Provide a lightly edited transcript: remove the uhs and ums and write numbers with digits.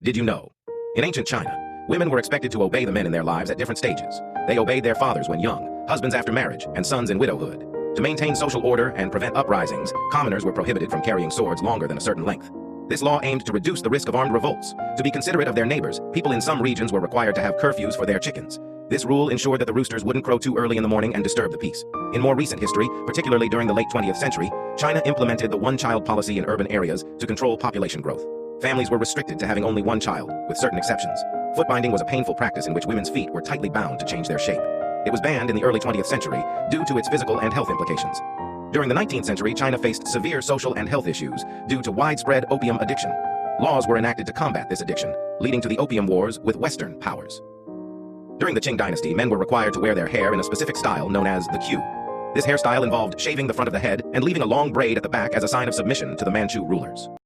Did you know? In ancient China, women were expected to obey the men in their lives at different stages. They obeyed their fathers when young, husbands after marriage, and sons in widowhood. To maintain social order and prevent uprisings, commoners were prohibited from carrying swords longer than a certain length. This law aimed to reduce the risk of armed revolts. To be considerate of their neighbors, people in some regions were required to have curfews for their chickens. This rule ensured that the roosters wouldn't crow too early in the morning and disturb the peace. In more recent history, particularly during the late 20th century, China implemented the one-child policy in urban areas to control population growth. Families were restricted to having only one child, with certain exceptions. Foot binding was a painful practice in which women's feet were tightly bound to change their shape. It was banned in the early 20th century due to its physical and health implications. During the 19th century, China faced severe social and health issues due to widespread opium addiction. Laws were enacted to combat this addiction, leading to the Opium Wars with Western powers. During the Qing dynasty, men were required to wear their hair in a specific style known as the queue. This hairstyle involved shaving the front of the head and leaving a long braid at the back as a sign of submission to the Manchu rulers.